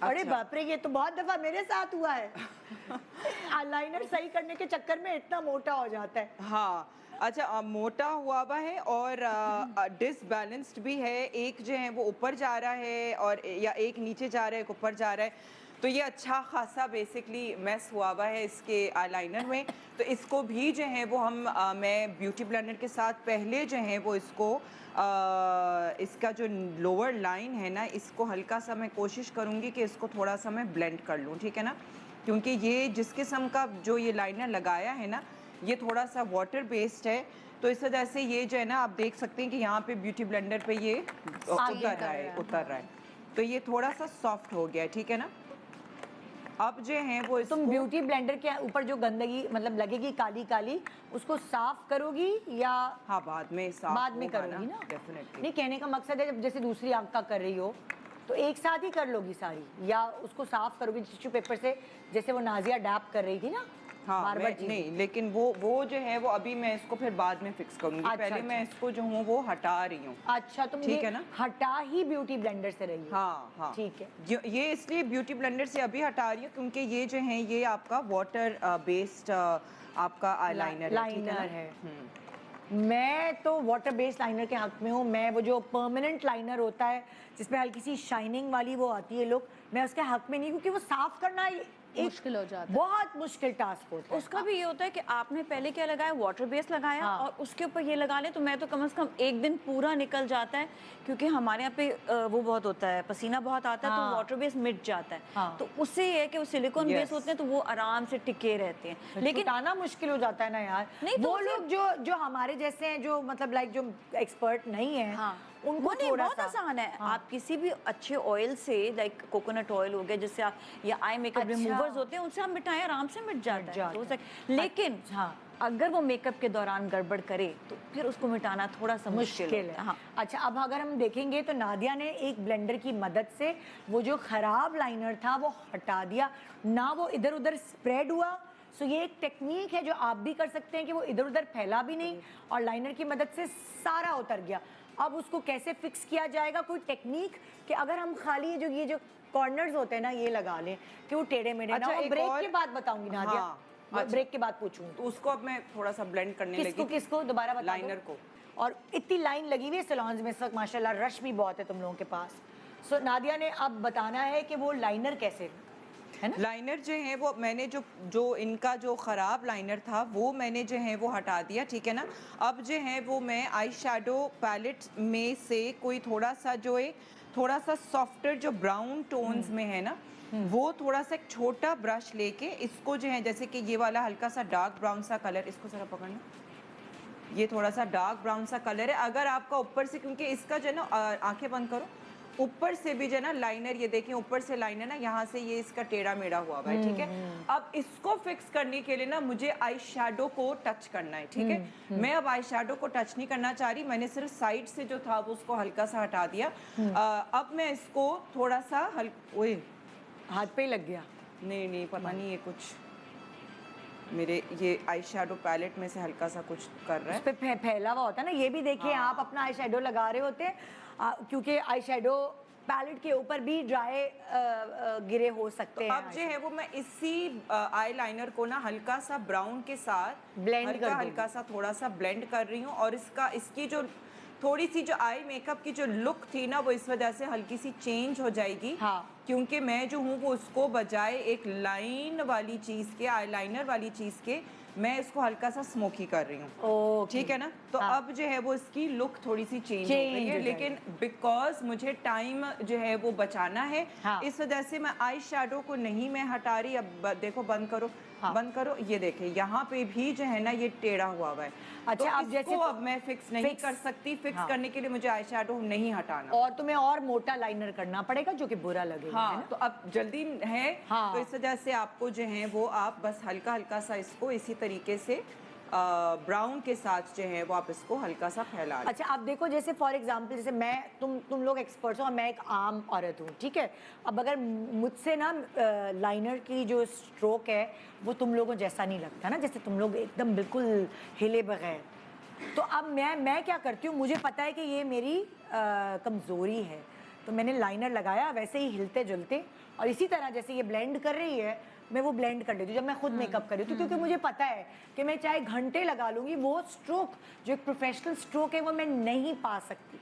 अरे बाप रे, ये तो बहुत दफा मेरे साथ हुआ है। आईलाइनर सही करने के चक्कर में इतना मोटा हो जाता है। हाँ, अच्छा मोटा हुआ है और डिसबैलेंस्ड भी है, एक जो है वो ऊपर जा रहा है और या एक नीचे जा रहा है, एक ऊपर जा रहा है, तो ये अच्छा खासा बेसिकली मेस हुआ है इसके आईलाइनर में। तो इसको भी जो है वो हम मैं ब्यूटी ब्लेंडर के साथ पहले जो है वो इसको इसका जो लोअर लाइन है ना, इसको हल्का सा मैं कोशिश करूँगी कि इसको थोड़ा सा मैं ब्लेंड कर लूँ, ठीक है ना, क्योंकि ये जिस किस्म का जो ये लाइनर लगाया है ना, ये थोड़ा सा वाटर बेस्ड है, तो इस वजह से ये जो है ना, आप देख सकते हैं कि यहाँ पे ब्यूटी ब्लेंडर पे ये उतर रहा है, तो ये थोड़ा सा सॉफ्ट हो गया है, ठीक है ना। अब जो है वो इसको तुम ब्यूटी ब्लेंडर के ऊपर जो गंदगी मतलब लगेगी काली काली, उसको साफ करोगी या? हाँ, बाद में साफ बाद में करोगी ना, डेफिनेटली। नहीं, कहने का मकसद है जब जैसे दूसरी आंख का कर रही हो तो एक साथ ही कर लोगी सारी, या उसको साफ करोगी टिश्यू पेपर से, जैसे वो नाजिया डैप कर रही थी ना। हाँ, नहीं, लेकिन वो जो है वो अभी मैं इसको फिर बाद में फिक्स करूंगी। अच्छा, पहले अच्छा। मैं इसको जो हूँ वो हटा रही हूँ। अच्छा, तुम ठीक है ना, हटा ही ब्यूटी ब्लेंडर से रही हो। हाँ हाँ, ठीक है। ये इसलिए ब्यूटी ब्लेंडर से अभी हटा रही हूँ क्योंकि ये जो है ये आपका वाटर बेस्ड आपका आईलाइनर है। मैं तो वाटर बेस्ड लाइनर के हक में हूँ। मैं वो जो परमानेंट लाइनर होता है जिसमें हल्की सी शाइनिंग वाली वो आती है लुक, मैं उसके हक में नहीं, क्योंकि वो साफ करना मुश्किल हो जाता है, बहुत मुश्किल टास्क होता है। उसका भी ये होता है कि आपने पहले क्या लगाया, वाटर बेस लगाया, हाँ। और उसके ऊपर ये लगा ले, तो मैं तो कम से कम एक दिन पूरा निकल जाता है, क्योंकि हमारे यहाँ पे वो बहुत होता है, पसीना बहुत आता है, हाँ। तो वाटर बेस मिट जाता है। हाँ। तो उससे ये है कि वो सिलिकॉन बेस होते हैं तो वो आराम से टिके रहते हैं, लेकिन छुटाना मुश्किल हो जाता है ना यार। नहीं, तो वो लोग जो हमारे जैसे हैं, जो मतलब लाइक जो एक्सपर्ट नहीं है, हाँ, उनको वो नहीं, थोड़ा बहुत सा आसान है। हाँ। आप किसी भी अच्छे ऑयल से, लाइक कोकोनट ऑयल हो गया, जिससे आप, या आई मेकअप रिमूवर्स होते हैं, उनसे आप मिटाएं, आराम से मिट जाता है। तो लेकिन अगर वो मेकअप के दौरान गड़बड़ करे तो फिर उसको मिटाना थोड़ा सा मुश्किल है। हाँ। अच्छा, अब अगर हम देखेंगे तो नादिया ने एक ब्लेंडर की मदद से वो जो खराब लाइनर था वो हटा दिया ना, वो इधर उधर स्प्रेड हुआ। सो ये एक टेक्निक है जो आप भी कर सकते हैं कि वो इधर उधर फैला भी नहीं और लाइनर की मदद से सारा उतर गया। अब उसको कैसे फिक्स किया जाएगा, कोई टेक्निक कि अगर हम खाली ये जो कॉर्नर्स होते हैं ना ये लगा लें कि वो टेढ़े मेढ़े ना हो। ब्रेक के बाद बताऊंगी नादिया। अच्छा, ब्रेक के बाद पूछूंगी तो उसको अब मैं थोड़ा सा ब्लेंड करने लगी। किसको दोबारा बता, लाइनर को। और इतनी लाइन लगी हुई है सैलून्स में इस वक्त, माशाल्लाह रश भी बहुत है तुम लोगों के पास। सो नादिया ने अब बताना है कि वो लाइनर कैसे है ना? लाइनर जो है वो मैंने जो इनका जो ख़राब लाइनर था वो मैंने जो है वो हटा दिया, ठीक है ना। अब जो है वो मैं आई शेडो पैलेट में से कोई थोड़ा सा जो है थोड़ा सा सॉफ्टर जो ब्राउन टोन्स में है ना, वो थोड़ा सा एक छोटा ब्रश लेके इसको जो है, जैसे कि ये वाला हल्का सा डार्क ब्राउन सा कलर, इसको ज़रा पकड़ना, ये थोड़ा सा डार्क ब्राउन सा कलर है। अगर आपका ऊपर से, क्योंकि इसका जो है ना, आंखें बंद करो, ऊपर से भी जो है ना लाइनर, ये देखिए ऊपर से लाइनर ना यहाँ से ये इसका टेढ़ा मेढ़ा हुआ है, ठीक है। अब इसको फिक्स करने के लिए ना मुझे आई शेडो को टच करना है, ठीक है। मैं अब आई शेडो को टच नहीं करना चाह रही, मैंने सिर्फ साइड से जो था वो उसको हल्का सा हटा दिया। अब मैं इसको थोड़ा सा ओए हाथ पे लग गया, नहीं पता नहीं, ये कुछ मेरे ये आई शेडो पैलेट में से हल्का सा कुछ कर रहा है, उस पे फैला हुआ होता है ना। ये भी देखिए आप अपना आई शेडो लगा रहे होते हैं, क्योंकि आई शेडो पैलेट के ऊपर भी ड्राई गिरे हो सकते हैं। अब जो है वो मैं इसी आई लाइनर को ना हल्का सा ब्राउन के साथ हल्का सा थोड़ा सा ब्लेंड कर रही हूँ, और इसकी जो थोड़ी सी जो आई मेकअप की जो लुक थी ना वो इस वजह से हल्की सी चेंज हो जाएगी। हाँ। क्योंकि मैं जो हूँ वो उसको बजाय एक लाइन वाली चीज़ के, आईलाइनर वाली चीज़ के, मैं इसको हल्का सा स्मोकी कर रही हूँ, ठीक है ना। तो अब जो है वो इसकी लुक थोड़ी सी चेंज हो गई है, लेकिन बिकॉज मुझे टाइम जो है वो बचाना है, इस वजह से मैं आई शेडो को नहीं मैं हटा रही। अब देखो, बंद करो, बंद करो, ये देखे यहाँ पे भी जो है ना ये टेढ़ा हुआ है। अच्छा, तो अब जैसे अब मैं फिक्स नहीं कर सकती, फिक्स करने के लिए मुझे आई शेडो नहीं हटाना, और तुम्हें और मोटा लाइनर करना पड़ेगा जो कि बुरा लगेगा। हाँ, तो अब जल्दी है, तो इस वजह से आपको जो है वो आप बस हल्का हल्का सा इसको इसी तरीके से ब्राउन के साथ जो है वो आप इसको हल्का सा फैला लें। अच्छा, अब देखो, जैसे फॉर एग्जांपल, जैसे मैं तुम लोग एक्सपर्ट्स हो और मैं एक आम औरत हूँ, ठीक है। अब अगर मुझसे ना लाइनर की जो स्ट्रोक है वो तुम लोगों जैसा नहीं लगता ना, जैसे तुम लोग एकदम बिल्कुल हिले बगैर, तो अब मैं क्या करती हूँ, मुझे पता है कि ये मेरी कमज़ोरी है, तो मैंने लाइनर लगाया वैसे ही हिलते जुलते और इसी तरह जैसे ये ब्लेंड कर रही है, मैं वो ब्लेंड कर लेती हूँ जब मैं खुद मेकअप कर रही हूँ, क्योंकि मुझे पता है कि मैं चाहे घंटे लगा लूंगी, वो स्ट्रोक जो एक प्रोफेशनल स्ट्रोक है वो मैं नहीं पा सकती।